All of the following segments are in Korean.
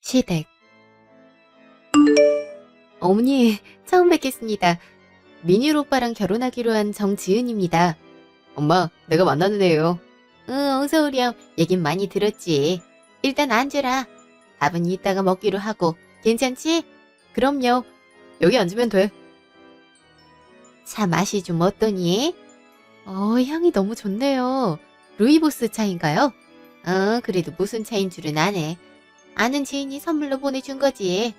시댁. 어머니, 처음 뵙겠습니다. 민율 오빠랑 결혼하기로 한 정지은입니다. 엄마, 내가 만나는 애예요. 응, 어서 오렴. 얘긴 많이 들었지. 일단 앉으라. 밥은 이따가 먹기로 하고. 괜찮지? 그럼요. 여기 앉으면 돼. 차 맛이 좀 어떠니? 향이 너무 좋네요. 루이보스 차인가요? 그래도 무슨 차인 줄은 아네. 아는 지인이 선물로 보내준 거지.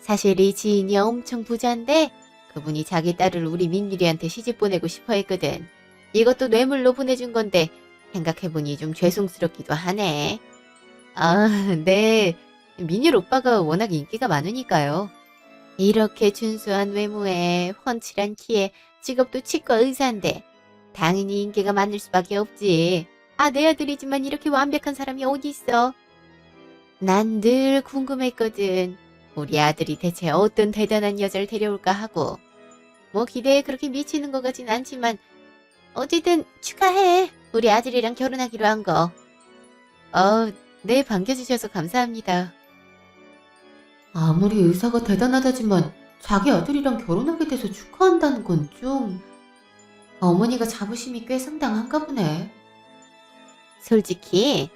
사실 이 지인이 엄청 부자인데 그분이 자기 딸을 우리 민유리한테 시집 보내고 싶어 했거든. 이것도 뇌물로 보내준 건데 생각해보니 좀 죄송스럽기도 하네. 아, 네. 민율 오빠가 워낙 인기가 많으니까요. 이렇게 준수한 외모에 훤칠한 키에 직업도 치과 의사인데 당연히 인기가 많을 수밖에 없지. 아, 내 아들이지만 이렇게 완벽한 사람이 어디 있어? 난 늘 궁금했거든. 우리 아들이 대체 어떤 대단한 여자를 데려올까 하고. 뭐 기대에 그렇게 미치는 것 같진 않지만 어쨌든 축하해. 우리 아들이랑 결혼하기로 한 거. 네, 반겨주셔서 감사합니다. 아무리 의사가 대단하다지만 자기 아들이랑 결혼하게 돼서 축하한다는 건 좀... 어머니가 자부심이 꽤 상당한가 보네. 솔직히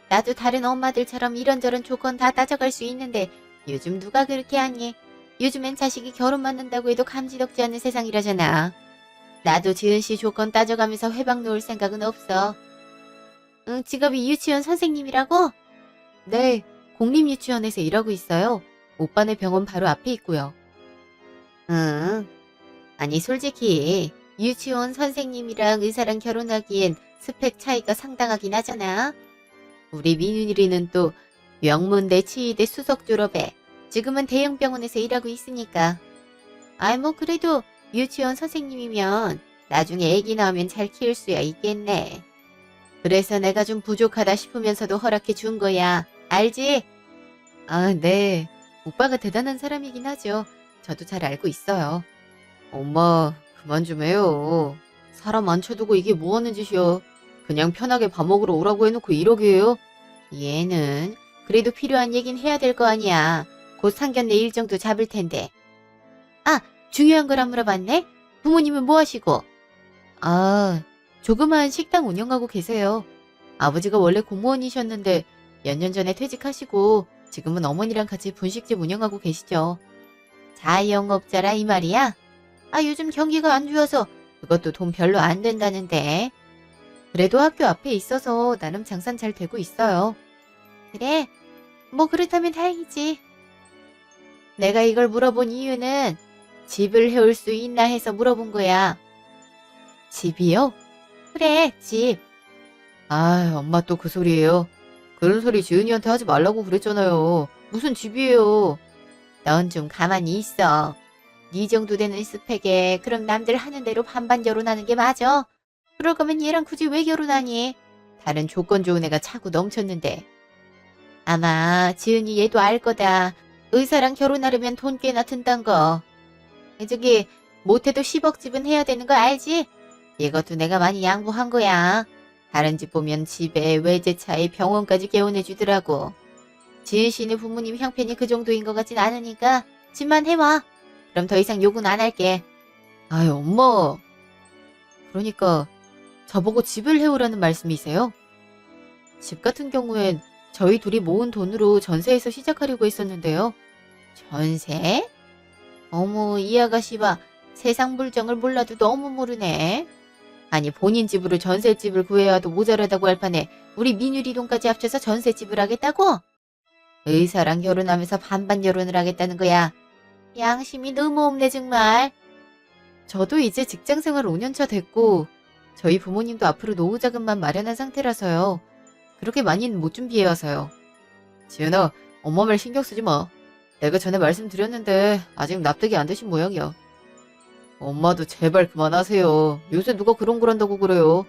나도 다른 엄마들처럼 이런저런 조건 다 따져갈 수 있는데 요즘 누가 그렇게 하니? 요즘엔 자식이 결혼 맞는다고 해도 감지덕지 않는 세상이라잖아. 나도 지은 씨 조건 따져가면서 회방 놓을 생각은 없어. 응, 직업이 유치원 선생님이라고? 네, 공립유치원에서 일하고 있어요. 오빠네 병원 바로 앞에 있고요. 응, 아니 솔직히 유치원 선생님이랑 의사랑 결혼하기엔 스펙 차이가 상당하긴 하잖아. 우리 민윤이는 또 명문대 치의대 수석 졸업에 지금은 대형 병원에서 일하고 있으니까. 아이 뭐 그래도 유치원 선생님이면 나중에 애기 낳으면 잘 키울 수야 있겠네. 그래서 내가 좀 부족하다 싶으면서도 허락해 준 거야. 알지? 아, 네. 오빠가 대단한 사람이긴 하죠. 저도 잘 알고 있어요. 엄마, 그만 좀 해요. 사람 안 쳐두고 이게 뭐 하는 짓이야. 그냥 편하게 밥 먹으러 오라고 해놓고 이러게요. 얘는 그래도 필요한 얘긴 해야 될 거 아니야. 곧 상견례 일정도 잡을 텐데. 아, 중요한 걸 안 물어봤네? 부모님은 뭐 하시고? 아, 조그마한 식당 운영하고 계세요. 아버지가 원래 공무원이셨는데 몇 년 전에 퇴직하시고 지금은 어머니랑 같이 분식집 운영하고 계시죠. 자영업자라 이 말이야? 아, 요즘 경기가 안 좋아서 그것도 돈 별로 안 된다는데. 그래도 학교 앞에 있어서 나름 장산 잘 되고 있어요. 그래? 뭐 그렇다면 다행이지. 내가 이걸 물어본 이유는 집을 해올 수 있나 해서 물어본 거야. 집이요? 그래, 집. 아, 엄마 또 그 소리예요. 그런 소리 지은이한테 하지 말라고 그랬잖아요. 무슨 집이에요. 넌 좀 가만히 있어. 네 정도 되는 스펙에 그럼 남들 하는 대로 반반 결혼하는 게 맞아? 그럴 거면 얘랑 굳이 왜 결혼하니? 다른 조건 좋은 애가 차고 넘쳤는데. 아마 지은이 얘도 알 거다. 의사랑 결혼하려면 돈 꽤나 든단 거. 저기 못해도 10억 집은 해야 되는 거 알지? 이것도 내가 많이 양보한 거야. 다른 집 보면 집에 외제차에 병원까지 개원해 주더라고. 지은 씨네 부모님 형편이 그 정도인 것 같진 않으니까 집만 해와. 그럼 더 이상 요구는 안 할게. 아유, 엄마. 그러니까 저보고 집을 해오라는 말씀이세요? 집 같은 경우엔 저희 둘이 모은 돈으로 전세에서 시작하려고 했었는데요. 전세? 어머, 이 아가씨 봐. 세상 물정을 몰라도 너무 모르네. 아니, 본인 집으로 전셋집을 구해와도 모자라다고 할 판에 우리 민유리 돈까지 합쳐서 전셋집을 하겠다고? 의사랑 결혼하면서 반반 결혼을 하겠다는 거야. 양심이 너무 없네 정말. 저도 이제 직장생활 5년차 됐고 저희 부모님도 앞으로 노후 자금만 마련한 상태라서요. 그렇게 많이는 못 준비해와서요. 지은아, 엄마 말 신경 쓰지 마. 내가 전에 말씀드렸는데 아직 납득이 안 되신 모양이야. 엄마도 제발 그만하세요. 요새 누가 그런 걸 한다고 그래요.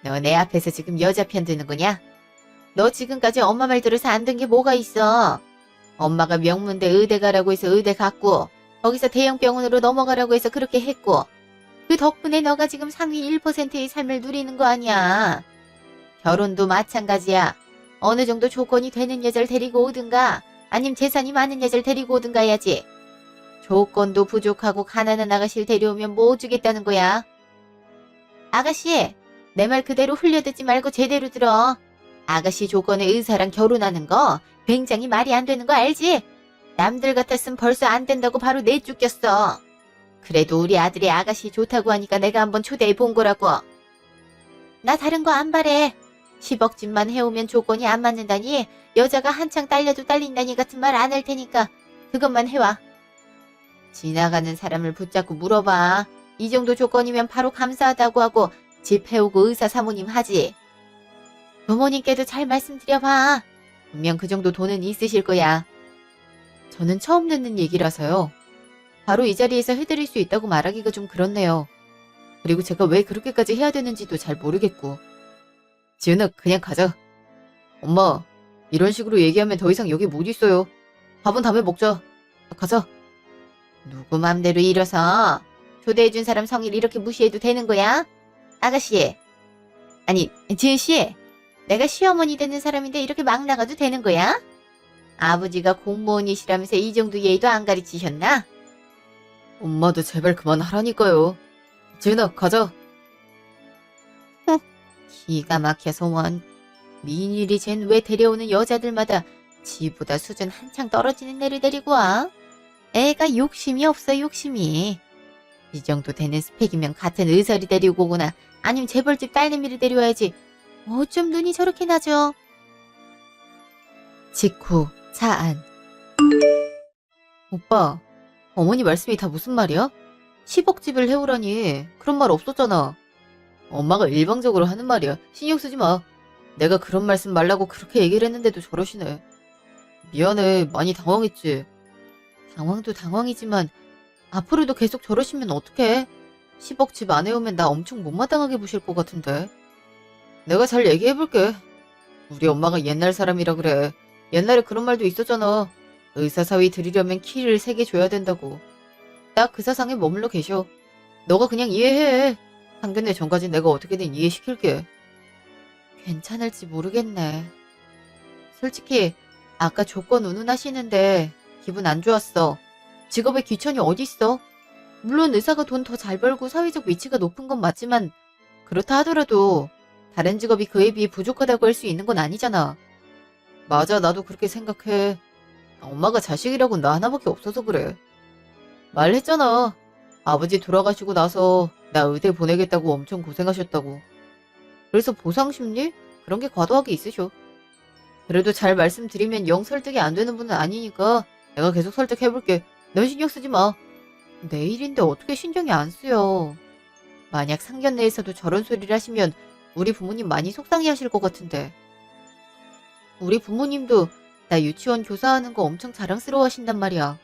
너 내 앞에서 지금 여자 편 드는 거냐? 너 지금까지 엄마 말 들어서 안 된 게 뭐가 있어? 엄마가 명문대 의대 가라고 해서 의대 갔고 거기서 대형 병원으로 넘어가라고 해서 그렇게 했고 그 덕분에 너가 지금 상위 1%의 삶을 누리는 거 아니야. 결혼도 마찬가지야. 어느 정도 조건이 되는 여자를 데리고 오든가 아님 재산이 많은 여자를 데리고 오든가 해야지. 조건도 부족하고 가난한 아가씨를 데려오면 뭐 주겠다는 거야? 아가씨, 내 말 그대로 흘려듣지 말고 제대로 들어. 아가씨 조건에 의사랑 결혼하는 거 굉장히 말이 안 되는 거 알지? 남들 같았으면 벌써 안 된다고 바로 내쫓겼어. 그래도 우리 아들이 아가씨 좋다고 하니까 내가 한번 초대해 본 거라고. 나 다른 거 안 바래. 10억 집만 해오면 조건이 안 맞는다니 여자가 한창 딸려도 딸린다니 같은 말 안 할 테니까 그것만 해와. 지나가는 사람을 붙잡고 물어봐. 이 정도 조건이면 바로 감사하다고 하고 집 해오고 의사 사모님 하지. 부모님께도 잘 말씀드려봐. 분명 그 정도 돈은 있으실 거야. 저는 처음 듣는 얘기라서요. 바로 이 자리에서 해드릴 수 있다고 말하기가 좀 그렇네요. 그리고 제가 왜 그렇게까지 해야 되는지도 잘 모르겠고. 지은아, 그냥 가자. 엄마, 이런 식으로 얘기하면 더 이상 여기 못 있어요. 밥은 다음에 먹자. 가자. 누구 맘대로 일어서 초대해준 사람 성의를 이렇게 무시해도 되는 거야? 아가씨. 아니, 지은씨. 내가 시어머니 되는 사람인데 이렇게 막 나가도 되는 거야? 아버지가 공무원이시라면서 이 정도 예의도 안 가르치셨나? 엄마도 제발 그만하라니까요. 지은아, 가자. 기가 막혀서 원. 민일이 쟨 왜 데려오는 여자들마다 지보다 수준 한창 떨어지는 애를 데리고 와? 애가 욕심이 없어, 욕심이. 이 정도 되는 스펙이면 같은 의사를 데리고 오거나 아니면 재벌집 딸내미를 데려와야지. 어쩜 눈이 저렇게 나죠? 직후 차 안. 오빠, 어머니 말씀이 다 무슨 말이야? 10억 집을 해오라니 그런 말 없었잖아. 엄마가 일방적으로 하는 말이야. 신경 쓰지 마. 내가 그런 말씀 말라고 그렇게 얘기를 했는데도 저러시네. 미안해. 많이 당황했지. 당황도 당황이지만 앞으로도 계속 저러시면 어떡해? 10억 집 안 해오면 나 엄청 못마땅하게 보실 것 같은데. 내가 잘 얘기해볼게. 우리 엄마가 옛날 사람이라 그래. 옛날에 그런 말도 있었잖아. 의사사위 드리려면 키를 3개 줘야 된다고. 딱 그 사상에 머물러 계셔. 너가 그냥 이해해. 상견례 전까지 내가 어떻게든 이해시킬게. 괜찮을지 모르겠네. 솔직히 아까 조건 운운하시는데 기분 안 좋았어. 직업에 귀천이 어딨어? 물론 의사가 돈 더 잘 벌고 사회적 위치가 높은 건 맞지만 그렇다 하더라도 다른 직업이 그에 비해 부족하다고 할 수 있는 건 아니잖아. 맞아, 나도 그렇게 생각해. 엄마가 자식이라곤 나 하나밖에 없어서 그래. 말했잖아. 아버지 돌아가시고 나서 나 의대 보내겠다고 엄청 고생하셨다고. 그래서 보상 심리? 그런 게 과도하게 있으셔. 그래도 잘 말씀드리면 영 설득이 안 되는 분은 아니니까 내가 계속 설득해볼게. 넌 신경 쓰지 마. 내일인데 어떻게 신경이 안 쓰여. 만약 상견례에서도 저런 소리를 하시면 우리 부모님 많이 속상해하실 것 같은데. 우리 부모님도 나 유치원 교사하는 거 엄청 자랑스러워하신단 말이야.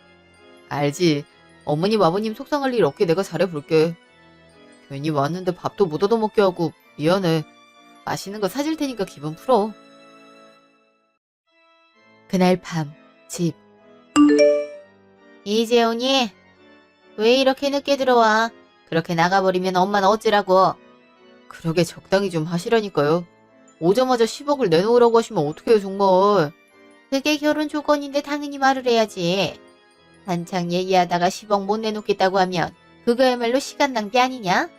알지. 어머님 아버님 속상할 일 없게 내가 잘해볼게. 괜히 왔는데 밥도 못 얻어먹게 하고 미안해. 맛있는 거 사줄 테니까 기분 풀어. 그날 밤 집. 이재훈이 왜 이렇게 늦게 들어와? 그렇게 나가버리면 엄마는 어찌라고. 그러게 적당히 좀 하시라니까요. 오자마자 10억을 내놓으라고 하시면 어떡해요 정말. 그게 결혼 조건인데 당연히 말을 해야지. 한창 얘기하다가 10억 못 내놓겠다고 하면 그거야말로 시간 낭비 아니냐?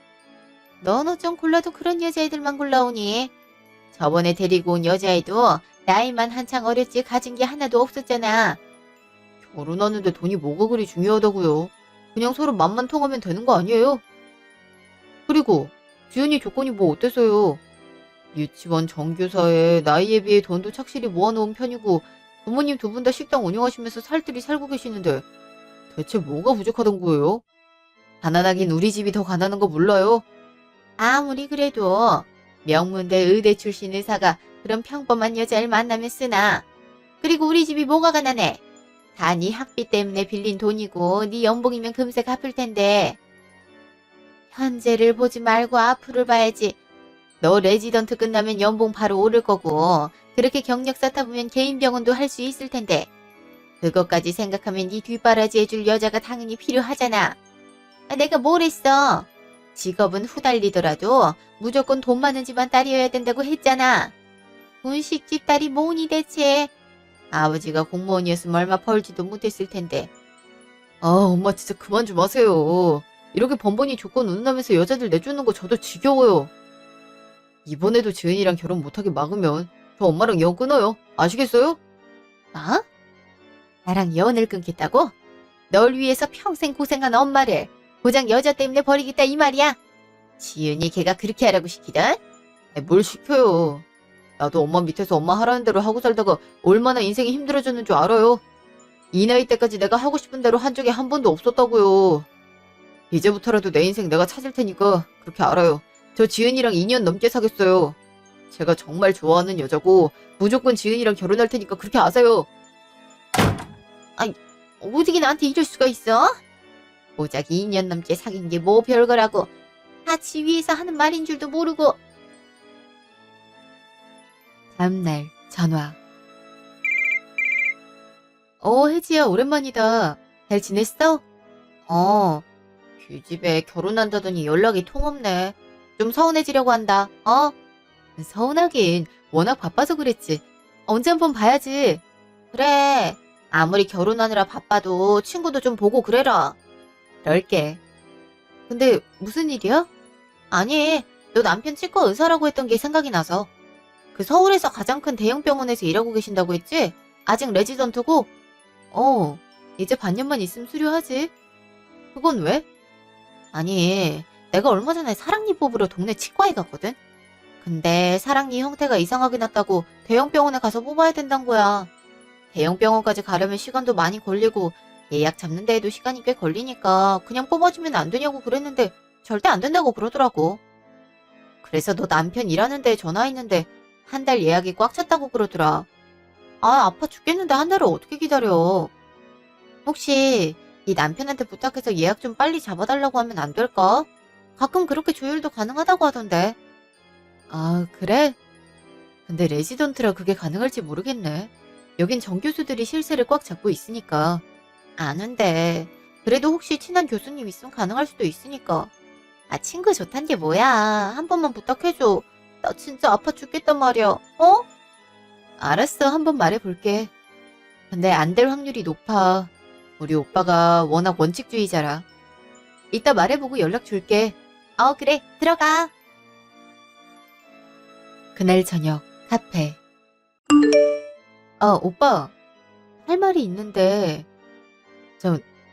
넌 어쩜 골라도 그런 여자애들만 골라오니? 저번에 데리고 온 여자애도 나이만 한창 어렸지 가진 게 하나도 없었잖아. 결혼하는데 돈이 뭐가 그리 중요하다고요. 그냥 서로 맘만 통하면 되는 거 아니에요? 그리고 지은이 조건이 뭐 어때서요? 유치원 정교사에 나이에 비해 돈도 착실히 모아놓은 편이고 부모님 두 분 다 식당 운영하시면서 살뜰히 살고 계시는데 대체 뭐가 부족하던 거예요? 가난하긴 우리 집이 더 가난한 거 몰라요? 아무리 그래도 명문대 의대 출신 의사가 그런 평범한 여자를 만나면 쓰나. 그리고 우리 집이 뭐가 가난해? 다 네 학비 때문에 빌린 돈이고 네 연봉이면 금세 갚을 텐데. 현재를 보지 말고 앞으로를 봐야지. 너 레지던트 끝나면 연봉 바로 오를 거고 그렇게 경력 쌓다 보면 개인 병원도 할 수 있을 텐데 그것까지 생각하면 네 뒷바라지 해줄 여자가 당연히 필요하잖아. 내가 뭘 했어? 직업은 후달리더라도 무조건 돈 많은 집안 딸이어야 된다고 했잖아. 분식집 딸이 뭐니 대체? 아버지가 공무원이었으면 얼마 벌지도 못했을 텐데. 아, 엄마 진짜 그만 좀 하세요. 이렇게 번번이 조건 운운하면서 여자들 내주는 거 저도 지겨워요. 이번에도 지은이랑 결혼 못하게 막으면 저 엄마랑 연 끊어요. 아시겠어요? 아? 나랑 연을 끊겠다고? 널 위해서 평생 고생한 엄마를 고작 여자 때문에 버리겠다 이 말이야? 지은이 걔가 그렇게 하라고 시키던? 뭘 시켜요. 나도 엄마 밑에서 엄마 하라는 대로 하고 살다가 얼마나 인생이 힘들어졌는 줄 알아요. 이 나이 때까지 내가 하고 싶은 대로 한 적이 한 번도 없었다고요. 이제부터라도 내 인생 내가 찾을 테니까 그렇게 알아요. 저 지은이랑 2년 넘게 사귀었어요. 제가 정말 좋아하는 여자고 무조건 지은이랑 결혼할 테니까 그렇게 아세요. 아니, 어떻게 나한테 이럴 수가 있어? 고작 2년 넘게 사귄 게 뭐 별거라고. 다 지위에서 하는 말인 줄도 모르고. 다음날 전화. 혜지야, 오랜만이다. 잘 지냈어? 규집애 결혼한다더니 연락이 통없네. 좀 서운해지려고 한다. 서운하긴 워낙 바빠서 그랬지. 언제 한번 봐야지. 그래. 아무리 결혼하느라 바빠도 친구도 좀 보고 그래라. 그럴게. 근데 무슨 일이야? 아니, 너 남편 치과 의사라고 했던 게 생각이 나서. 그 서울에서 가장 큰 대형 병원에서 일하고 계신다고 했지? 아직 레지던트고? 이제 반년만 있으면 수료하지. 그건 왜? 아니, 내가 얼마 전에 사랑니 뽑으러 동네 치과에 갔거든? 근데 사랑니 형태가 이상하게 났다고 대형 병원에 가서 뽑아야 된단 거야. 대형 병원까지 가려면 시간도 많이 걸리고 예약 잡는 데에도 시간이 꽤 걸리니까 그냥 뽑아주면 안 되냐고 그랬는데 절대 안 된다고 그러더라고. 그래서 너 남편 일하는 데에 전화했는데 한 달 예약이 꽉 찼다고 그러더라. 아파 죽겠는데 한 달을 어떻게 기다려. 혹시 네 남편한테 부탁해서 예약 좀 빨리 잡아달라고 하면 안 될까? 가끔 그렇게 조율도 가능하다고 하던데. 아, 그래? 근데 레지던트라 그게 가능할지 모르겠네. 여긴 정교수들이 실세를 꽉 잡고 있으니까. 아는데 그래도 혹시 친한 교수님 있으면 가능할 수도 있으니까. 친구 좋단 게 뭐야. 한 번만 부탁해줘. 나 진짜 아파 죽겠단 말이야. 알았어, 한번 말해볼게. 근데 안 될 확률이 높아. 우리 오빠가 워낙 원칙주의자라. 이따 말해보고 연락 줄게. 그래, 들어가. 그날 저녁 카페. 오빠, 할 말이 있는데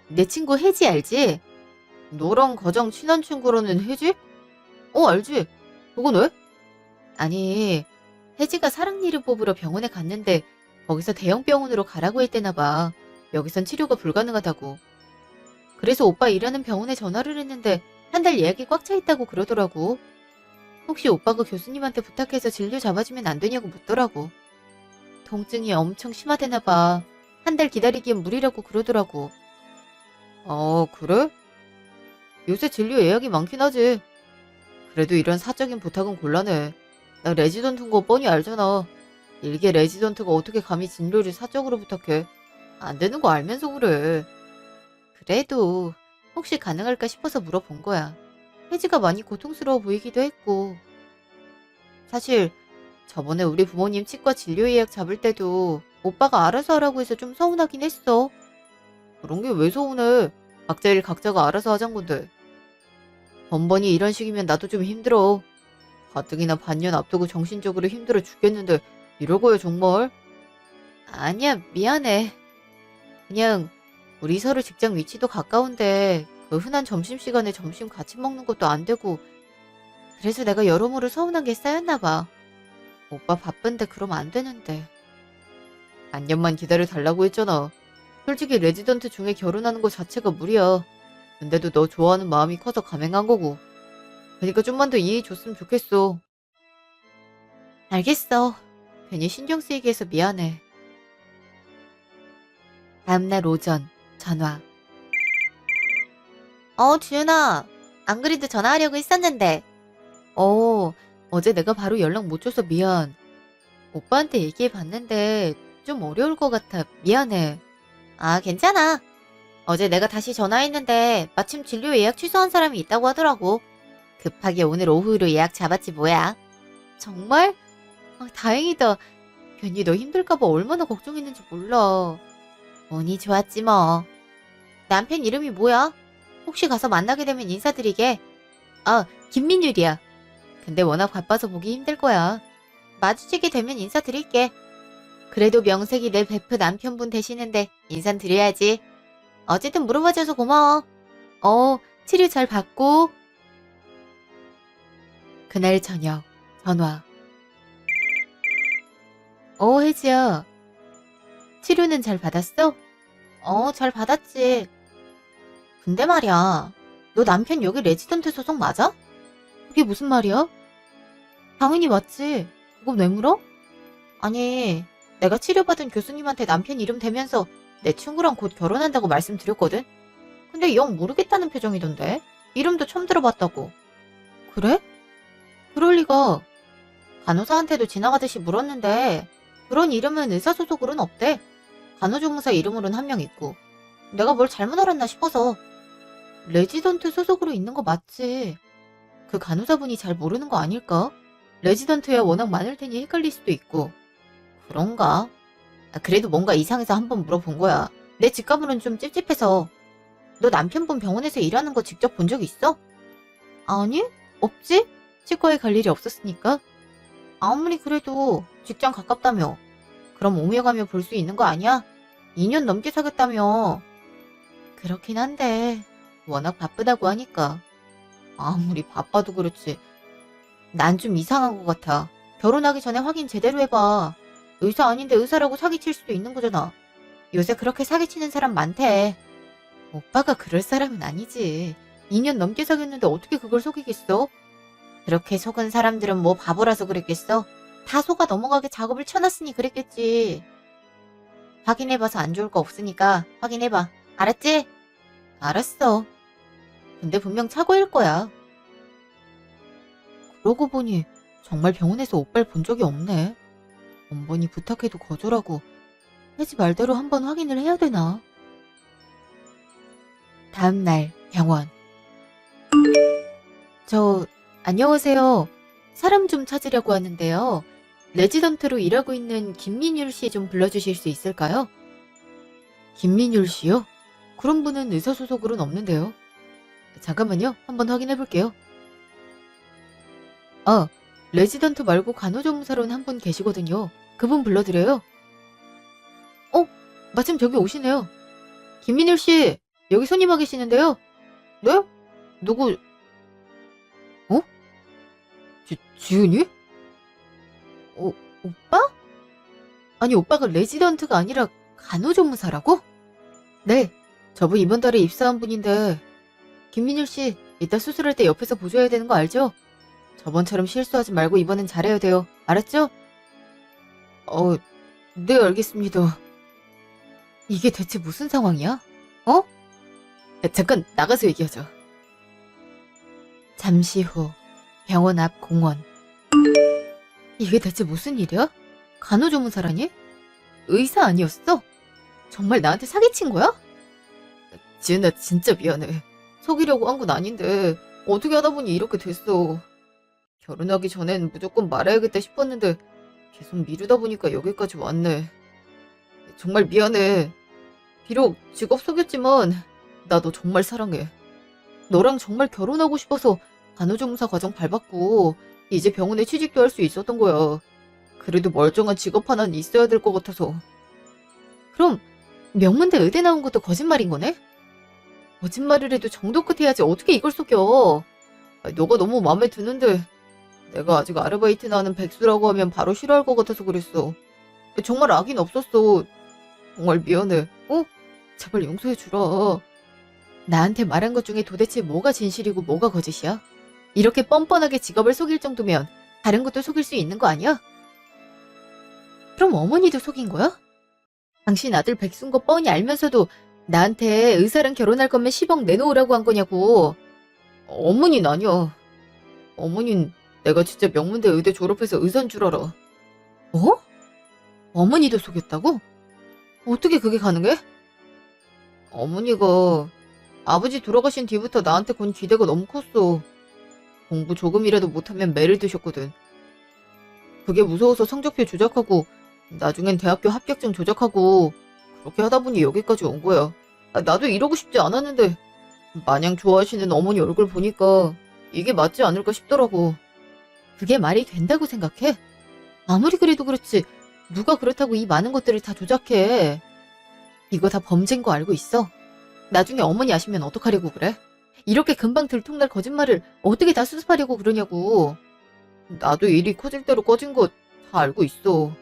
내 친구 혜지 알지? 너랑 가장 친한 친구로는 혜지? 알지. 그건 왜? 아니, 혜지가 사랑니를 뽑으러 병원에 갔는데 거기서 대형 병원으로 가라고 했대나 봐. 여기선 치료가 불가능하다고. 그래서 오빠 일하는 병원에 전화를 했는데 한 달 예약이 꽉 차 있다고 그러더라고. 혹시 오빠가 교수님한테 부탁해서 진료 잡아주면 안 되냐고 묻더라고. 통증이 엄청 심하대나 봐. 한 달 기다리기엔 무리라고 그러더라고. 그래? 요새 진료 예약이 많긴 하지. 그래도 이런 사적인 부탁은 곤란해. 나 레지던트인 거 뻔히 알잖아. 일개 레지던트가 어떻게 감히 진료를 사적으로 부탁해. 안 되는 거 알면서 그래. 그래도 혹시 가능할까 싶어서 물어본 거야. 혜지가 많이 고통스러워 보이기도 했고. 사실 저번에 우리 부모님 치과 진료 예약 잡을 때도 오빠가 알아서 하라고 해서 좀 서운하긴 했어. 그런 게 왜 서운해. 각자 일 각자가 알아서 하잔 건데. 번번이 이런 식이면 나도 좀 힘들어. 가뜩이나 반년 앞두고 정신적으로 힘들어 죽겠는데 이럴 거야 정말? 아니야, 미안해. 그냥 우리 서로 직장 위치도 가까운데 그 흔한 점심시간에 점심 같이 먹는 것도 안 되고 그래서 내가 여러모로 서운한 게 쌓였나 봐. 오빠 바쁜데 그러면 안 되는데. 반년만 기다려 달라고 했잖아. 솔직히 레지던트 중에 결혼하는 거 자체가 무리야. 근데도 너 좋아하는 마음이 커서 감행한 거고. 그러니까 좀만 더 이해해 줬으면 좋겠어. 알겠어. 괜히 신경 쓰이게 해서 미안해. 다음날 오전 전화. 지은아. 안 그래도 전화하려고 했었는데. 어제 내가 바로 연락 못 줘서 미안. 오빠한테 얘기해봤는데 좀 어려울 것 같아. 미안해. 괜찮아. 어제 내가 다시 전화했는데 마침 진료 예약 취소한 사람이 있다고 하더라고. 급하게 오늘 오후로 예약 잡았지 뭐야. 정말? 다행이다. 괜히 너 힘들까봐 얼마나 걱정했는지 몰라. 운이 좋았지 뭐. 남편 이름이 뭐야? 혹시 가서 만나게 되면 인사드리게. 아, 김민율이야. 근데 워낙 바빠서 보기 힘들 거야. 마주치게 되면 인사드릴게. 그래도 명색이 내 베프 남편분 되시는데 인사는 드려야지. 어쨌든 물어봐줘서 고마워. 치료 잘 받고. 그날 저녁 전화. 혜지야. 치료는 잘 받았어? 잘 받았지. 근데 말이야, 너 남편 여기 레지던트 소속 맞아? 그게 무슨 말이야? 당연히 맞지. 그건 왜 물어? 아니, 내가 치료받은 교수님한테 남편 이름 대면서 내 친구랑 곧 결혼한다고 말씀드렸거든? 근데 영 모르겠다는 표정이던데? 이름도 처음 들어봤다고. 그래? 그럴 리가. 간호사한테도 지나가듯이 물었는데 그런 이름은 의사 소속으로는 없대. 간호조무사 이름으로는 한 명 있고. 내가 뭘 잘못 알았나 싶어서. 레지던트 소속으로 있는 거 맞지? 그 간호사분이 잘 모르는 거 아닐까? 레지던트야 워낙 많을 테니 헷갈릴 수도 있고. 그런가? 그래도 뭔가 이상해서 한번 물어본 거야. 내 직감으로는 좀 찝찝해서. 너 남편분 병원에서 일하는 거 직접 본 적 있어? 아니, 없지? 치과에 갈 일이 없었으니까. 아무리 그래도 직장 가깝다며. 그럼 오며 가며 볼 수 있는 거 아니야? 2년 넘게 사귀었다며. 그렇긴 한데 워낙 바쁘다고 하니까. 아무리 바빠도 그렇지. 난 좀 이상한 것 같아. 결혼하기 전에 확인 제대로 해봐. 의사 아닌데 의사라고 사기칠 수도 있는 거잖아. 요새 그렇게 사기치는 사람 많대. 오빠가 그럴 사람은 아니지. 2년 넘게 사귀었는데 어떻게 그걸 속이겠어? 그렇게 속은 사람들은 뭐 바보라서 그랬겠어? 다 속아 넘어가게 작업을 쳐놨으니 그랬겠지. 확인해봐서 안 좋을 거 없으니까 확인해봐. 알았지? 알았어. 근데 분명 착오일 거야. 그러고 보니 정말 병원에서 오빠를 본 적이 없네. 번번이 부탁해도 거절하고 혜지 말대로 한번 확인을 해야 되나? 다음 날 병원. 안녕하세요. 사람 좀 찾으려고 하는데요. 레지던트로 일하고 있는 김민율 씨 좀 불러주실 수 있을까요? 김민율 씨요? 그런 분은 의사 소속으로는 없는데요. 잠깐만요. 한번 확인해 볼게요. 레지던트 말고 간호조무사로는 한 분 계시거든요. 그분 불러드려요. 마침 저기 오시네요. 김민율 씨, 여기 손님 와 계시는데요. 네? 누구? 지은이? 오빠? 아니, 오빠가 레지던트가 아니라 간호조무사라고? 네, 저분 이번 달에 입사한 분인데 김민율 씨, 이따 수술할 때 옆에서 보줘야 되는 거 알죠? 저번처럼 실수하지 말고 이번엔 잘해야 돼요. 알았죠? 네, 알겠습니다. 이게 대체 무슨 상황이야? 잠깐 나가서 얘기하자. 잠시 후 병원 앞 공원. 이게 대체 무슨 일이야? 간호조무사라니? 의사 아니었어? 정말 나한테 사기친 거야? 지은아, 진짜 미안해. 속이려고 한 건 아닌데 어떻게 하다 보니 이렇게 됐어. 결혼하기 전엔 무조건 말해야겠다 싶었는데 계속 미루다 보니까 여기까지 왔네. 정말 미안해. 비록 직업 속였지만 나 너 정말 사랑해. 너랑 정말 결혼하고 싶어서 간호조무사 과정 밟았고 이제 병원에 취직도 할 수 있었던 거야. 그래도 멀쩡한 직업 하나는 있어야 될 것 같아서. 그럼 명문대 의대 나온 것도 거짓말인 거네? 거짓말을 해도 정도 끝 해야지 어떻게 이걸 속여. 너가 너무 마음에 드는데 내가 아직 아르바이트나 하는 백수라고 하면 바로 싫어할 것 같아서 그랬어. 정말 악인 없었어. 정말 미안해. 제발 용서해주라. 나한테 말한 것 중에 도대체 뭐가 진실이고 뭐가 거짓이야? 이렇게 뻔뻔하게 직업을 속일 정도면 다른 것도 속일 수 있는 거 아니야? 그럼 어머니도 속인 거야? 당신 아들 백수인 거 뻔히 알면서도 나한테 의사랑 결혼할 거면 10억 내놓으라고 한 거냐고. 어머니는 아니야. 어머니는 내가 진짜 명문대 의대 졸업해서 의사인 줄 알아. 뭐? 어머니도 속였다고? 어떻게 그게 가능해? 어머니가 아버지 돌아가신 뒤부터 나한테 건 기대가 너무 컸어. 공부 조금이라도 못하면 매를 드셨거든. 그게 무서워서 성적표 조작하고 나중엔 대학교 합격증 조작하고 그렇게 하다 보니 여기까지 온 거야. 나도 이러고 싶지 않았는데 마냥 좋아하시는 어머니 얼굴 보니까 이게 맞지 않을까 싶더라고. 그게 말이 된다고 생각해? 아무리 그래도 그렇지 누가 그렇다고 이 많은 것들을 다 조작해. 이거 다 범죄인 거 알고 있어? 나중에 어머니 아시면 어떡하려고 그래? 이렇게 금방 들통날 거짓말을 어떻게 다 수습하려고 그러냐고. 나도 일이 커질 대로 꺼진 거 다 알고 있어.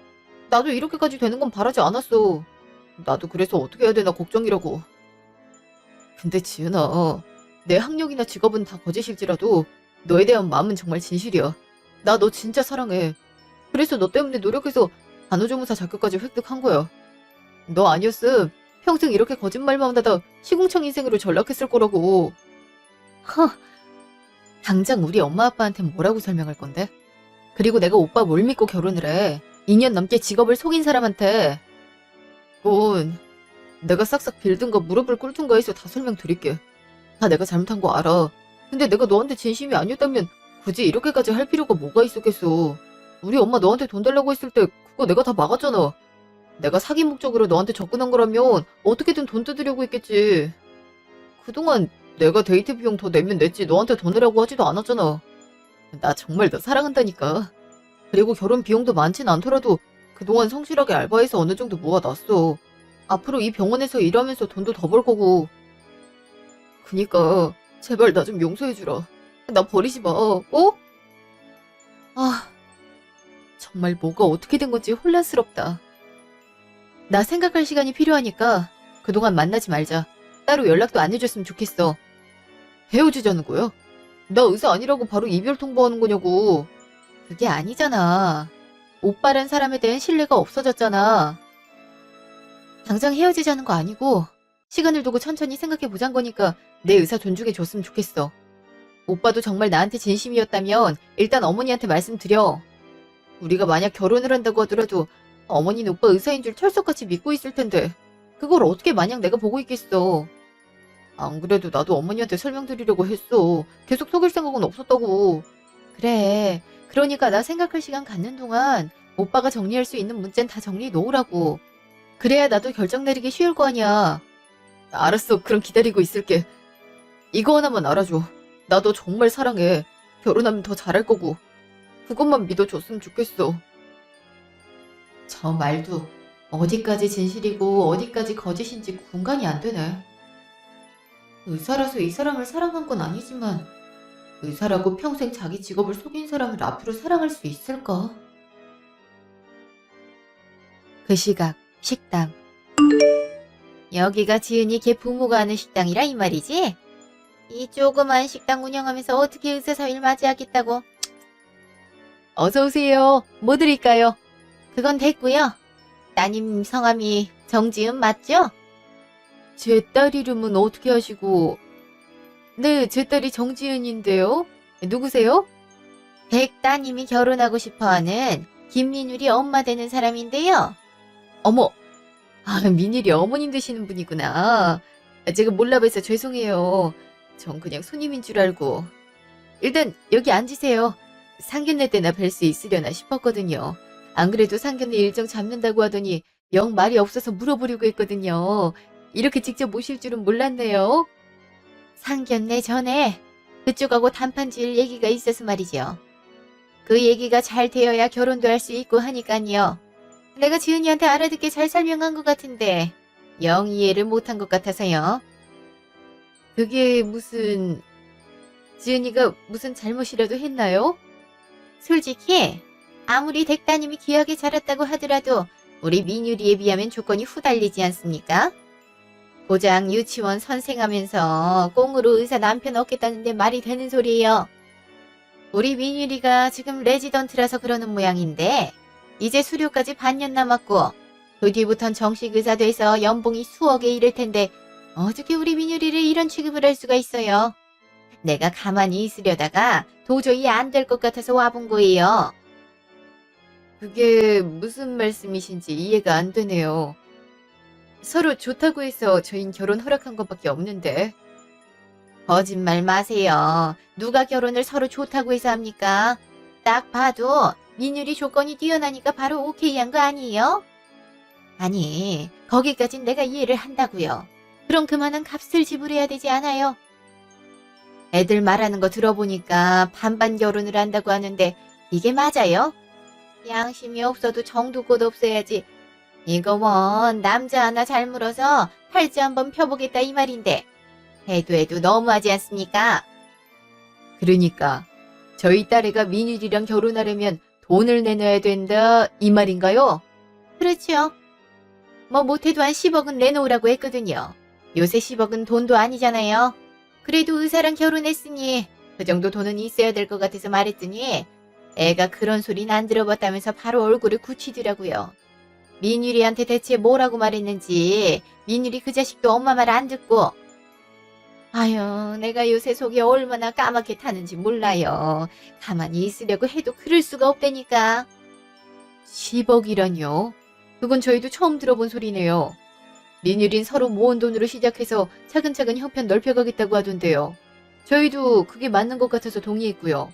나도 이렇게까지 되는 건 바라지 않았어. 나도 그래서 어떻게 해야 되나 걱정이라고. 근데 지은아, 내 학력이나 직업은 다 거짓일지라도 너에 대한 마음은 정말 진실이야. 나 너 진짜 사랑해. 그래서 너 때문에 노력해서 간호조무사 자격까지 획득한 거야. 너 아니었음 평생 이렇게 거짓말만 하다 시궁창 인생으로 전락했을 거라고. 당장 우리 엄마 아빠한테 뭐라고 설명할 건데? 그리고 내가 오빠 뭘 믿고 결혼을 해? 2년 넘게 직업을 속인 사람한테. 그건 내가 싹싹 빌든가 무릎을 꿇든가 해서 다 설명드릴게. 다 내가 잘못한 거 알아. 근데 내가 너한테 진심이 아니었다면 굳이 이렇게까지 할 필요가 뭐가 있었겠어. 우리 엄마 너한테 돈 달라고 했을 때 그거 내가 다 막았잖아. 내가 사기 목적으로 너한테 접근한 거라면 어떻게든 돈 뜯으려고 했겠지. 그동안 내가 데이트 비용 더 내면 냈지 너한테 돈 내라고 하지도 않았잖아. 나 정말 너 사랑한다니까. 그리고 결혼 비용도 많진 않더라도 그동안 성실하게 알바해서 어느 정도 모아놨어. 앞으로 이 병원에서 일하면서 돈도 더 벌 거고. 그니까 제발 나 좀 용서해주라. 나 버리지 마. 어? 정말 뭐가 어떻게 된 건지 혼란스럽다. 나 생각할 시간이 필요하니까 그동안 만나지 말자. 따로 연락도 안 해줬으면 좋겠어. 헤어지자는 거야? 나 의사 아니라고 바로 이별 통보하는 거냐고. 그게 아니잖아. 오빠란 사람에 대한 신뢰가 없어졌잖아. 당장 헤어지자는 거 아니고 시간을 두고 천천히 생각해보자는 거니까 내 의사 존중해줬으면 좋겠어. 오빠도 정말 나한테 진심이었다면 일단 어머니한테 말씀드려. 우리가 만약 결혼을 한다고 하더라도 어머니는 오빠 의사인 줄 철석같이 믿고 있을 텐데 그걸 어떻게 마냥 내가 보고 있겠어. 안 그래도 나도 어머니한테 설명드리려고 했어. 계속 속일 생각은 없었다고. 그래. 그러니까 나 생각할 시간 갖는 동안 오빠가 정리할 수 있는 문제는 다 정리해 놓으라고. 그래야 나도 결정 내리기 쉬울 거 아니야. 알았어. 그럼 기다리고 있을게. 이거 하나만 알아줘. 나 너 정말 사랑해. 결혼하면 더 잘할 거고. 그것만 믿어줬으면 좋겠어. 저 말도 어디까지 진실이고 어디까지 거짓인지 분간이 안 되네. 의사라서 이 사람을 사랑한 건 아니지만 의사라고 평생 자기 직업을 속인 사람을 앞으로 사랑할 수 있을까? 그 시각 식당. 여기가 지은이 걔 부모가 하는 식당이라 이 말이지? 이 조그만 식당 운영하면서 어떻게 의사 사위를 맞이하겠다고? 어서 오세요. 뭐 드릴까요? 그건 됐고요. 따님 성함이 정지은 맞죠? 제 딸 이름은 어떻게 하시고? 네, 제 딸이 정지은인데요. 누구세요? 백 따님이 결혼하고 싶어하는 김민율이 엄마 되는 사람인데요. 어머, 민일이 어머님 되시는 분이구나. 제가 몰라봐서 죄송해요. 전 그냥 손님인 줄 알고. 일단 여기 앉으세요. 상견례 때나 뵐 수 있으려나 싶었거든요. 안 그래도 상견례 일정 잡는다고 하더니 영 말이 없어서 물어보려고 했거든요. 이렇게 직접 모실 줄은 몰랐네요. 상견례 전에 그쪽하고 단판 지을 얘기가 있어서 말이죠. 그 얘기가 잘 되어야 결혼도 할 수 있고 하니까요. 내가 지은이한테 알아듣게 잘 설명한 것 같은데 영 이해를 못한 것 같아서요. 그게 무슨... 지은이가 무슨 잘못이라도 했나요? 솔직히 아무리 댁따님이 귀하게 자랐다고 하더라도 우리 민유리에 비하면 조건이 후달리지 않습니까? 고장 유치원 선생하면서 꽁으로 의사 남편 얻겠다는데 말이 되는 소리예요. 우리 민유리가 지금 레지던트라서 그러는 모양인데 이제 수료까지 반년 남았고 그 뒤부턴 정식 의사 돼서 연봉이 수억에 이를 텐데 어떻게 우리 민유리를 이런 취급을 할 수가 있어요? 내가 가만히 있으려다가 도저히 안 될 것 같아서 와본 거예요. 그게 무슨 말씀이신지 이해가 안 되네요. 서로 좋다고 해서 저흰 결혼 허락한 것밖에 없는데. 거짓말 마세요. 누가 결혼을 서로 좋다고 해서 합니까? 딱 봐도 민율이 조건이 뛰어나니까 바로 오케이 한 거 아니에요? 아니, 거기까진 내가 이해를 한다고요. 그럼 그만한 값을 지불해야 되지 않아요? 애들 말하는 거 들어보니까 반반 결혼을 한다고 하는데 이게 맞아요? 양심이 없어도 정도껏 없어야지. 이거 원 남자 하나 잘 물어서 팔찌 한번 펴보겠다 이 말인데 해도 너무하지 않습니까? 그러니까 저희 딸애가 민율이랑 결혼하려면 돈을 내놔야 된다 이 말인가요? 그렇죠. 뭐 못해도 한 10억은 내놓으라고 했거든요. 요새 10억은 돈도 아니잖아요. 그래도 의사랑 결혼했으니 그 정도 돈은 있어야 될 것 같아서 말했더니 애가 그런 소리는 안 들어봤다면서 바로 얼굴을 굳히더라고요. 민율이한테 대체 뭐라고 말했는지 민율이 그 자식도 엄마 말 안 듣고 아유 내가 요새 속이 얼마나 까맣게 타는지 몰라요. 가만히 있으려고 해도 그럴 수가 없다니까. 10억이라뇨? 그건 저희도 처음 들어본 소리네요. 민율인 서로 모은 돈으로 시작해서 차근차근 형편 넓혀가겠다고 하던데요. 저희도 그게 맞는 것 같아서 동의했고요.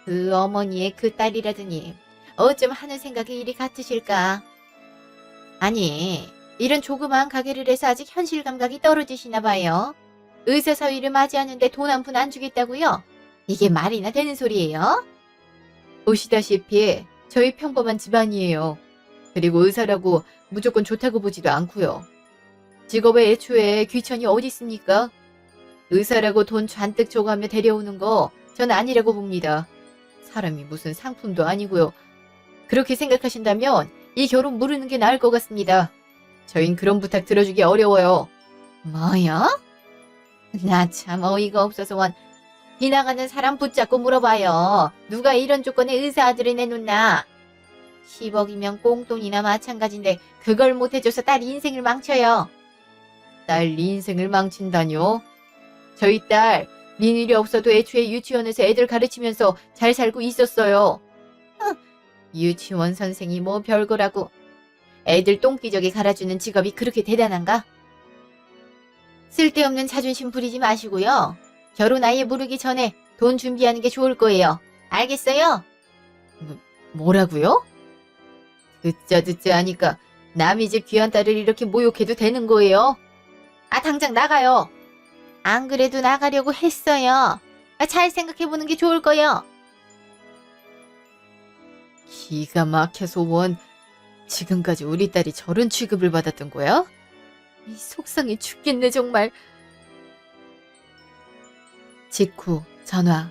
그 어머니의 그 딸이라더니 어쩜 하는 생각이 이리 같으실까? 아니 이런 조그마한 가게를 해서 아직 현실 감각이 떨어지시나 봐요. 의사 사위를 맞이하는데 돈 한 푼 안 주겠다고요? 이게 말이나 되는 소리예요? 보시다시피 저희 평범한 집안이에요. 그리고 의사라고 무조건 좋다고 보지도 않고요. 직업에 애초에 귀천이 어디 있습니까? 의사라고 돈 잔뜩 줘가며 데려오는 거 전 아니라고 봅니다. 사람이 무슨 상품도 아니고요. 그렇게 생각하신다면 이 결혼 무르는 게 나을 것 같습니다. 저흰 그런 부탁 들어주기 어려워요. 뭐요? 나 참 어이가 없어서 원 지나가는 사람 붙잡고 물어봐요. 누가 이런 조건에 의사 아들을 내놓나? 10억이면 꽁돈이나 마찬가지인데 그걸 못해줘서 딸 인생을 망쳐요. 딸 인생을 망친다뇨? 저희 딸 민일이 없어도 애초에 유치원에서 애들 가르치면서 잘 살고 있었어요. 유치원 선생이 뭐 별거라고. 애들 똥기저귀 갈아주는 직업이 그렇게 대단한가? 쓸데없는 자존심 부리지 마시고요. 결혼 아예 무르기 전에 돈 준비하는 게 좋을 거예요. 알겠어요? 뭐라고요? 듣자 하니까 남의 집 귀한 딸을 이렇게 모욕해도 되는 거예요? 아 당장 나가요. 안 그래도 나가려고 했어요. 잘 생각해보는 게 좋을 거예요. 기가 막혀서 원. 지금까지 우리 딸이 저런 취급을 받았던 거야? 이 속상해 죽겠네 정말. 직후 전화.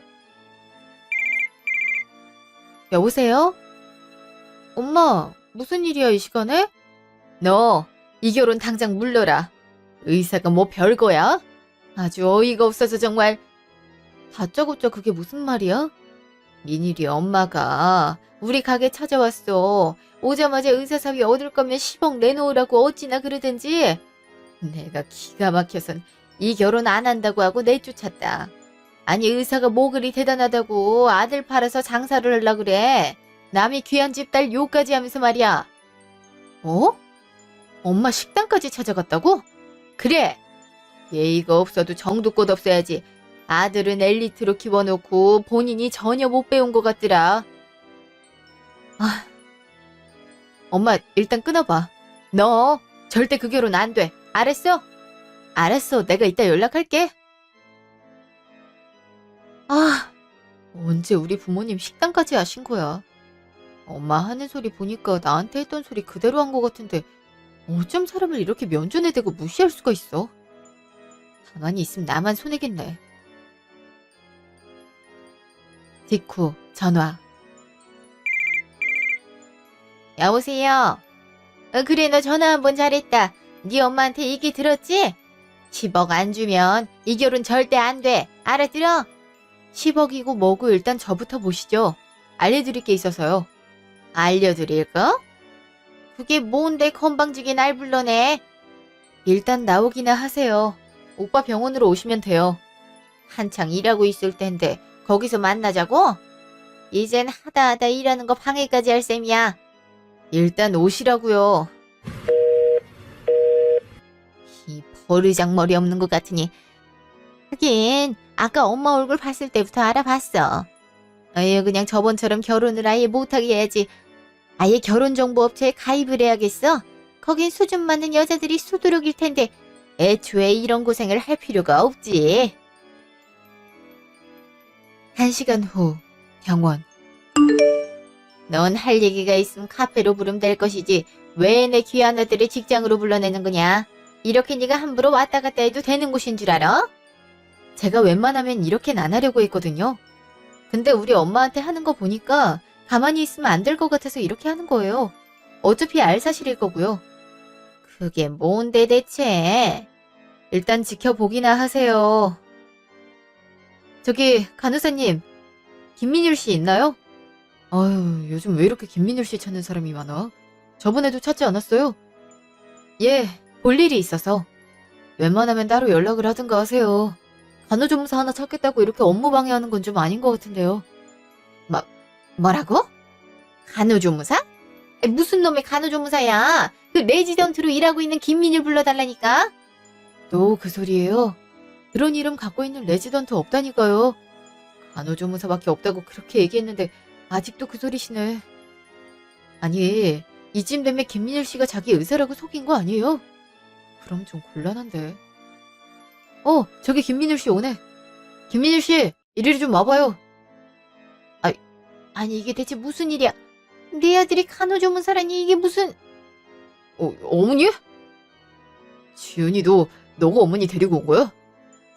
여보세요? 엄마 무슨 일이야 이 시간에? 너 이 결혼 당장 물러라. 의사가 뭐 별거야? 아주 어이가 없어서 정말. 다짜고짜 그게 무슨 말이야? 민일이 엄마가 우리 가게 찾아왔어. 오자마자 의사사위 얻을 거면 10억 내놓으라고 어찌나 그러든지. 내가 기가 막혀선 이 결혼 안 한다고 하고 내쫓았다. 아니 의사가 뭐 그리 대단하다고 아들 팔아서 장사를 하려고 그래. 남이 귀한 집 딸 욕까지 하면서 말이야. 어? 엄마 식당까지 찾아갔다고? 그래. 예의가 없어도 정도껏 없어야지. 아들은 엘리트로 키워놓고 본인이 전혀 못 배운 것 같더라. 아, 엄마 일단 끊어봐. 너 절대 그 결혼 안 돼. 알았어? 알았어. 내가 이따 연락할게. 아, 언제 우리 부모님 식당까지 하신 거야? 엄마 하는 소리 보니까 나한테 했던 소리 그대로 한 것 같은데 어쩜 사람을 이렇게 면전에 대고 무시할 수가 있어? 가만히 있으면 나만 손해겠네. 직후 전화. 여보세요. 그래 너 전화 한번 잘했다. 네 엄마한테 얘기 들었지? 10억 안 주면 이 결혼 절대 안 돼. 알아들어? 10억이고 뭐고 일단 저부터 보시죠. 알려드릴 게 있어서요. 알려드릴 거? 그게 뭔데 건방지게 날 불러내? 일단 나오기나 하세요. 오빠 병원으로 오시면 돼요. 한창 일하고 있을 텐데 거기서 만나자고? 이젠 하다 일하는 거 방해까지 할 셈이야. 일단 오시라고요. 이 버르장머리 없는 것 같으니. 하긴 아까 엄마 얼굴 봤을 때부터 알아봤어. 아유, 그냥 저번처럼 결혼을 아예 못하게 해야지. 아예 결혼정보업체에 가입을 해야겠어. 거긴 수준 맞는 여자들이 수두룩일 텐데 애초에 이런 고생을 할 필요가 없지. 1시간 후, 병원. 넌 할 얘기가 있으면 카페로 부르면 될 것이지 왜 내 귀한 아들을 직장으로 불러내는 거냐? 이렇게 네가 함부로 왔다 갔다 해도 되는 곳인 줄 알아? 제가 웬만하면 이렇게는 안 하려고 했거든요. 근데 우리 엄마한테 하는 거 보니까 가만히 있으면 안 될 것 같아서 이렇게 하는 거예요. 어차피 알 사실일 거고요. 그게 뭔데 대체? 일단 지켜보기나 하세요. 저기 간호사님, 김민율 씨 있나요? 아유, 요즘 왜 이렇게 김민율 씨 찾는 사람이 많아? 저번에도 찾지 않았어요? 예, 볼 일이 있어서. 웬만하면 따로 연락을 하든가 하세요. 간호조무사 하나 찾겠다고 이렇게 업무 방해하는 건 좀 아닌 것 같은데요. 뭐라고? 간호조무사? 무슨 놈의 간호조무사야? 그 레지던트로 일하고 있는 김민율 불러달라니까? 또 그 소리예요? 그런 이름 갖고 있는 레지던트 없다니까요. 간호조무사밖에 없다고 그렇게 얘기했는데 아직도 그 소리시네. 아니, 이쯤 되면 김민율 씨가 자기 의사라고 속인 거 아니에요? 그럼 좀 곤란한데. 저기 김민율 씨 오네. 김민율 씨, 이리 좀 와봐요. 아니 이게 대체 무슨 일이야? 내 아들이 간호조무사라니 이게 무슨... 어머니? 지은이도 너가 어머니 데리고 온 거야?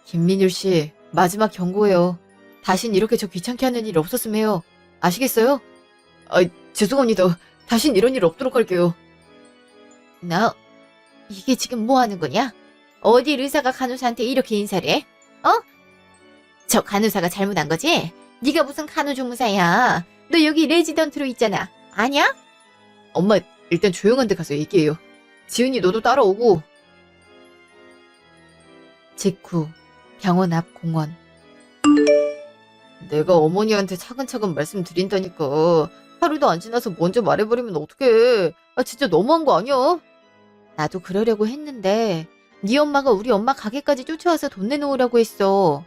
김민율 씨, 마지막 경고예요. 다신 이렇게 저 귀찮게 하는 일 없었으면 해요. 아시겠어요? 죄송합니다. 다신 이런 일 없도록 할게요. 너 이게 지금 뭐 하는 거냐? 어디 의사가 간호사한테 이렇게 인사를 해? 어? 저 간호사가 잘못한 거지? 네가 무슨 간호조무사야? 너 여기 레지던트로 있잖아. 아냐? 엄마, 일단 조용한 데 가서 얘기해요. 지은이 너도 따라오고. 직후, 병원 앞 공원. 내가 어머니한테 차근차근 말씀드린다니까. 하루도 안 지나서 먼저 말해버리면 어떡해. 진짜 너무한 거 아니야? 나도 그러려고 했는데 네 엄마가 우리 엄마 가게까지 쫓아와서 돈 내놓으라고 했어.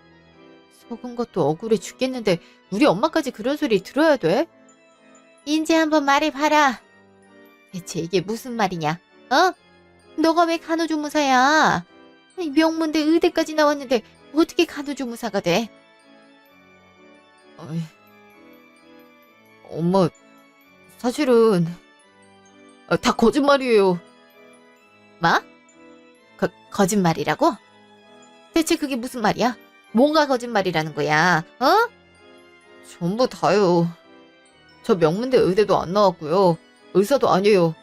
속은 것도 억울해 죽겠는데 우리 엄마까지 그런 소리 들어야 돼? 인제 한번 말해봐라. 대체 이게 무슨 말이냐? 너가 왜 간호조무사야? 명문대 의대까지 나왔는데 어떻게 간호조무사가 돼? 엄마, 사실은 다 거짓말이에요. 뭐? 거짓말이라고? 대체 그게 무슨 말이야? 뭐가 거짓말이라는 거야? 전부 다요. 저 명문대 의대도 안 나왔고요. 의사도 아니에요.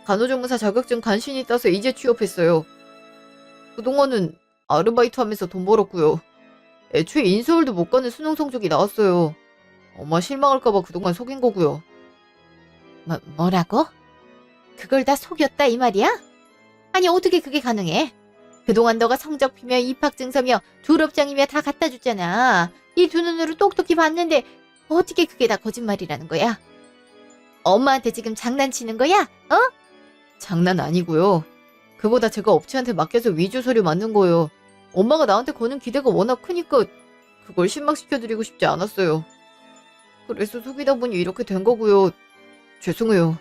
간호조무사 자격증 간신히 따서 이제 취업했어요. 그동안은 아르바이트 하면서 돈 벌었고요. 애초에 인서울도 못 가는 수능 성적이 나왔어요. 엄마 실망할까봐 그동안 속인 거고요. 뭐라고? 그걸 다 속였다 이 말이야? 아니 어떻게 그게 가능해? 그동안 너가 성적표며 입학증서며 졸업장이며 다 갖다 줬잖아. 이 두 눈으로 똑똑히 봤는데 어떻게 그게 다 거짓말이라는 거야? 엄마한테 지금 장난치는 거야? 장난 아니고요. 그보다 제가 업체한테 맡겨서 위조 서류 만든 거예요. 엄마가 나한테 거는 기대가 워낙 크니까 그걸 실망시켜드리고 싶지 않았어요. 그래서 속이다 보니 이렇게 된 거고요. 죄송해요.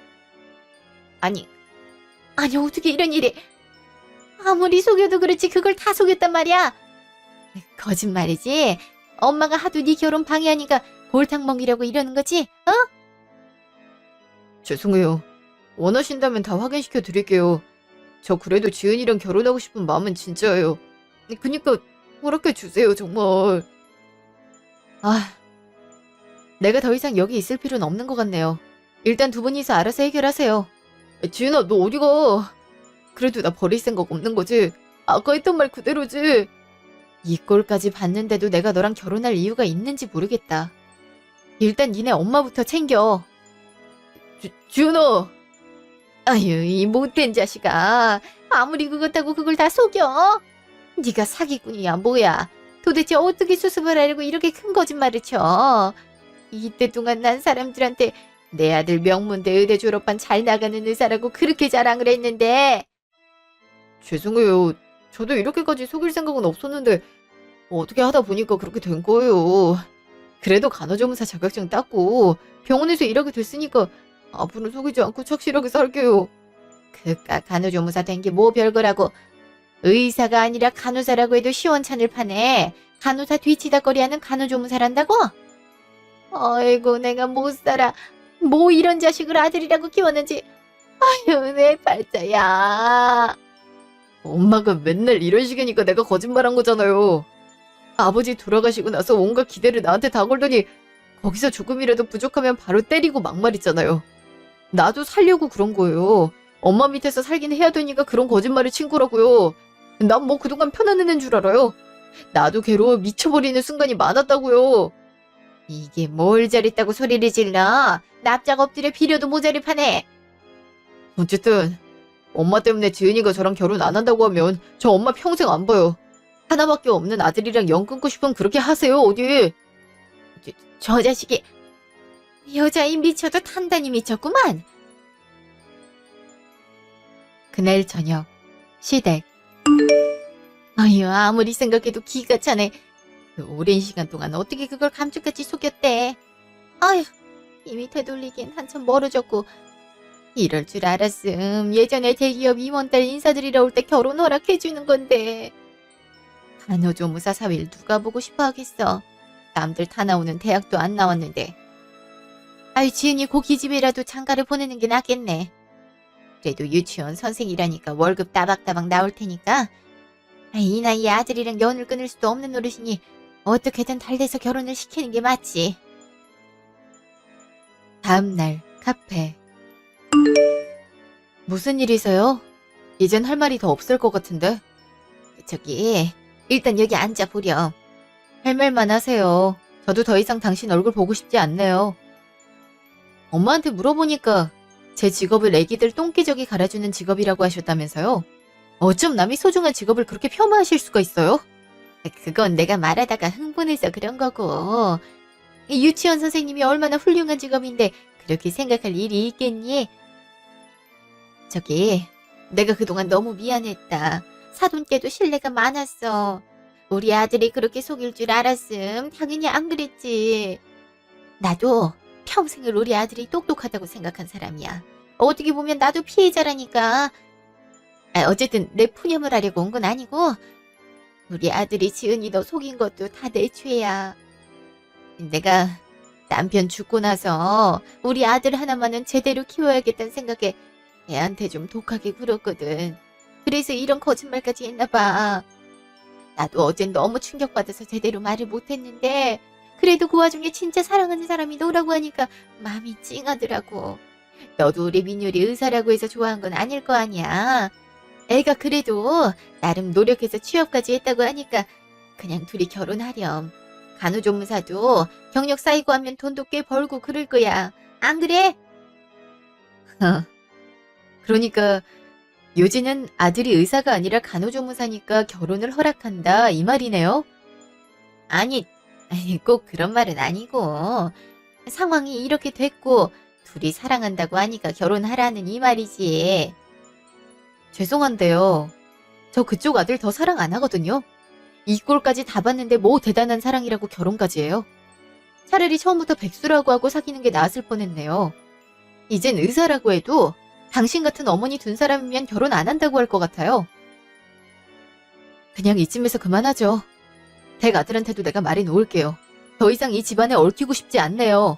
아니 어떻게 이런 일이... 아무리 속여도 그렇지 그걸 다 속였단 말이야. 거짓말이지? 엄마가 하도 네 결혼 방해하니까 골탕 먹이려고 이러는 거지? 죄송해요. 원하신다면 다 확인시켜 드릴게요. 저 그래도 지은이랑 결혼하고 싶은 마음은 진짜예요. 그니까 허락해 주세요, 정말. 내가 더 이상 여기 있을 필요는 없는 것 같네요. 일단 두 분이서 알아서 해결하세요. 지은아, 너 어디 가? 그래도 나 버릴 생각 없는 거지? 아까 했던 말 그대로지? 이 꼴까지 봤는데도 내가 너랑 결혼할 이유가 있는지 모르겠다. 일단 니네 엄마부터 챙겨. 지은아! 아유 이 못된 자식아. 아무리 그렇다고 그걸 다 속여? 네가 사기꾼이야 뭐야. 도대체 어떻게 수습을 하려고 이렇게 큰 거짓말을 쳐. 이때 동안 난 사람들한테 내 아들 명문대 의대 졸업한 잘 나가는 의사라고 그렇게 자랑을 했는데. 죄송해요. 저도 이렇게까지 속일 생각은 없었는데 어떻게 하다 보니까 그렇게 된 거예요. 그래도 간호조무사 자격증 땄고 병원에서 일하게 됐으니까 앞으로 속이지 않고 착실하게 살게요. 그깟 간호조무사 된 게 뭐 별거라고. 의사가 아니라 간호사라고 해도 시원찮을 판에 간호사 뒤치다거리하는 간호조무사란다고? 아이고 내가 못 살아. 뭐 이런 자식을 아들이라고 키웠는지. 아유 내 팔자야. 엄마가 맨날 이런 식이니까 내가 거짓말한 거잖아요. 아버지 돌아가시고 나서 온갖 기대를 나한테 다 걸더니 거기서 조금이라도 부족하면 바로 때리고 막말했잖아요. 나도 살려고 그런 거예요. 엄마 밑에서 살긴 해야 되니까 그런 거짓말을 친 거라고요. 난 뭐 그동안 편한 애는 줄 알아요. 나도 괴로워 미쳐버리는 순간이 많았다고요. 이게 뭘 잘했다고 소리를 질러. 납작 엎드려 비려도 모자를 파네. 어쨌든 엄마 때문에 지은이가 저랑 결혼 안 한다고 하면 저 엄마 평생 안 봐요. 하나밖에 없는 아들이랑 연 끊고 싶으면 그렇게 하세요. 어디. 저 자식이 여자인 미쳐도 단단히 미쳤구만. 그날 저녁 시댁. 아유 아무리 생각해도 기가 차네. 그 오랜 시간 동안 어떻게 그걸 감쪽같이 속였대. 아휴 이미 되돌리긴 한참 멀어졌고. 이럴 줄 알았음 예전에 대기업 임원딸 인사드리러 올 때 결혼 허락해주는 건데. 간호조무사 사위를 누가 보고 싶어 하겠어. 남들 다 나오는 대학도 안 나왔는데. 아유 지은이 고기집이라도 장가를 보내는 게 낫겠네. 그래도 유치원 선생이라니까 월급 따박따박 나올 테니까. 이 나이에 아들이랑 연을 끊을 수도 없는 노릇이니 어떻게든 달래서 결혼을 시키는 게 맞지. 다음날 카페. 무슨 일이세요? 이젠 할 말이 더 없을 것 같은데. 저기 일단 여기 앉아보렴. 할 말만 하세요. 저도 더 이상 당신 얼굴 보고 싶지 않네요. 엄마한테 물어보니까 제 직업을 애기들 똥기저귀 갈아주는 직업이라고 하셨다면서요? 어쩜 남이 소중한 직업을 그렇게 폄하하실 수가 있어요? 그건 내가 말하다가 흥분해서 그런 거고. 이 유치원 선생님이 얼마나 훌륭한 직업인데 그렇게 생각할 일이 있겠니? 저기 내가 그동안 너무 미안했다. 사돈께도 신뢰가 많았어. 우리 아들이 그렇게 속일 줄 알았음 당연히 안 그랬지. 나도 평생을 우리 아들이 똑똑하다고 생각한 사람이야. 어떻게 보면 나도 피해자라니까. 어쨌든 내 푸념을 하려고 온 건 아니고 우리 아들이 지은이 너 속인 것도 다 내 죄야. 내가 남편 죽고 나서 우리 아들 하나만은 제대로 키워야겠다는 생각에 애한테 좀 독하게 굴었거든. 그래서 이런 거짓말까지 했나 봐. 나도 어젠 너무 충격받아서 제대로 말을 못했는데 그래도 그 와중에 진짜 사랑하는 사람이 너라고 하니까 마음이 찡하더라고. 너도 우리 민율이 의사라고 해서 좋아한 건 아닐 거 아니야. 애가 그래도 나름 노력해서 취업까지 했다고 하니까 그냥 둘이 결혼하렴. 간호조무사도 경력 쌓이고 하면 돈도 꽤 벌고 그럴 거야. 안 그래? 그러니까 요지는 아들이 의사가 아니라 간호조무사니까 결혼을 허락한다 이 말이네요? 아니 꼭 그런 말은 아니고 상황이 이렇게 됐고 둘이 사랑한다고 하니까 결혼하라는 이 말이지. 죄송한데요. 저 그쪽 아들 더 사랑 안 하거든요. 이 꼴까지 다 봤는데 뭐 대단한 사랑이라고 결혼까지 해요. 차라리 처음부터 백수라고 하고 사귀는 게 나았을 뻔했네요. 이젠 의사라고 해도 당신 같은 어머니 둔 사람이면 결혼 안 한다고 할 것 같아요. 그냥 이쯤에서 그만하죠. 댁 아들한테도 내가 말해 놓을게요. 더 이상 이 집안에 얽히고 싶지 않네요.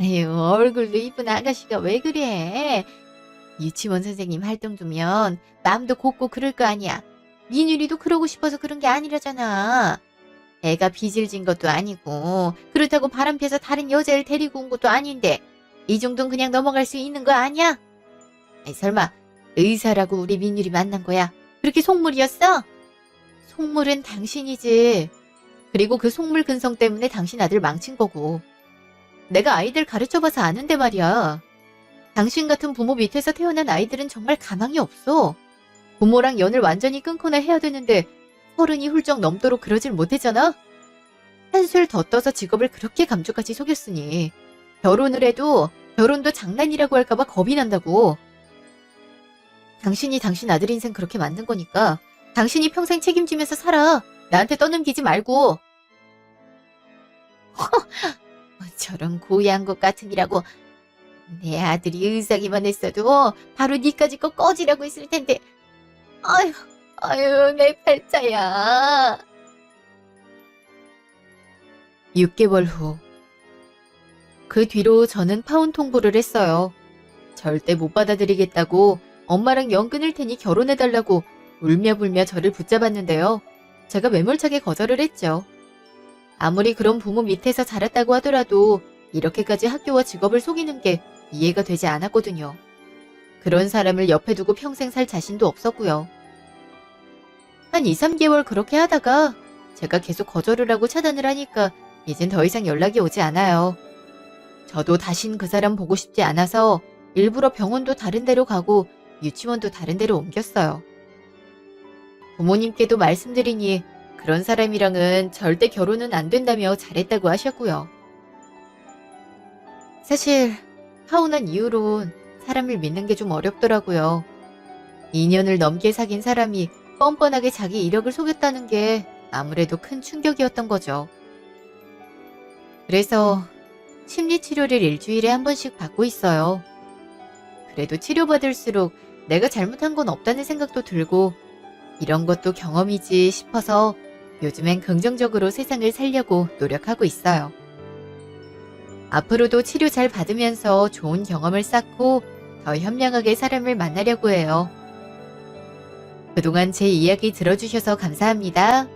아유 얼굴도 이쁜 아가씨가 왜 그래. 유치원 선생님 활동 두면 마음도 곱고 그럴 거 아니야. 민율이도 그러고 싶어서 그런 게 아니라잖아. 애가 빚을 진 것도 아니고 그렇다고 바람피워서 다른 여자를 데리고 온 것도 아닌데 이 정도는 그냥 넘어갈 수 있는 거 아니야? 아니, 설마 의사라고 우리 민율이 만난 거야? 그렇게 속물이었어? 속물은 당신이지. 그리고 그 속물 근성 때문에 당신 아들 망친 거고. 내가 아이들 가르쳐봐서 아는데 말이야. 당신 같은 부모 밑에서 태어난 아이들은 정말 가망이 없어. 부모랑 연을 완전히 끊거나 해야 되는데 30이 훌쩍 넘도록 그러질 못했잖아? 한술 더 떠서 직업을 그렇게 감쪽같이 속였으니 결혼을 해도 결혼도 장난이라고 할까봐 겁이 난다고. 당신이 당신 아들 인생 그렇게 만든 거니까 당신이 평생 책임지면서 살아. 나한테 떠넘기지 말고. 저런 고얀 것 같으니라고. 내 아들이 의사기만 했어도 바로 니까지 거 꺼지라고 했을 텐데. 아유, 아유, 내 팔자야. 6개월 후. 그 뒤로 저는 파혼 통보를 했어요. 절대 못 받아들이겠다고 엄마랑 연 끊을 테니 결혼해달라고 울며불며 저를 붙잡았는데요. 제가 매몰차게 거절을 했죠. 아무리 그런 부모 밑에서 자랐다고 하더라도 이렇게까지 학교와 직업을 속이는 게 이해가 되지 않았거든요. 그런 사람을 옆에 두고 평생 살 자신도 없었고요. 한 2, 3개월 그렇게 하다가 제가 계속 거절을 하고 차단을 하니까 이젠 더 이상 연락이 오지 않아요. 저도 다신 그 사람 보고 싶지 않아서 일부러 병원도 다른 데로 가고 유치원도 다른 데로 옮겼어요. 부모님께도 말씀드리니 그런 사람이랑은 절대 결혼은 안 된다며 잘했다고 하셨고요. 사실 파혼한 이후론 사람을 믿는 게 좀 어렵더라고요. 2년을 넘게 사귄 사람이 뻔뻔하게 자기 이력을 속였다는 게 아무래도 큰 충격이었던 거죠. 그래서 심리치료를 일주일에 한 번씩 받고 있어요. 그래도 치료받을수록 내가 잘못한 건 없다는 생각도 들고 이런 것도 경험이지 싶어서 요즘엔 긍정적으로 세상을 살려고 노력하고 있어요. 앞으로도 치료 잘 받으면서 좋은 경험을 쌓고 더 현명하게 사람을 만나려고 해요. 그동안 제 이야기 들어주셔서 감사합니다.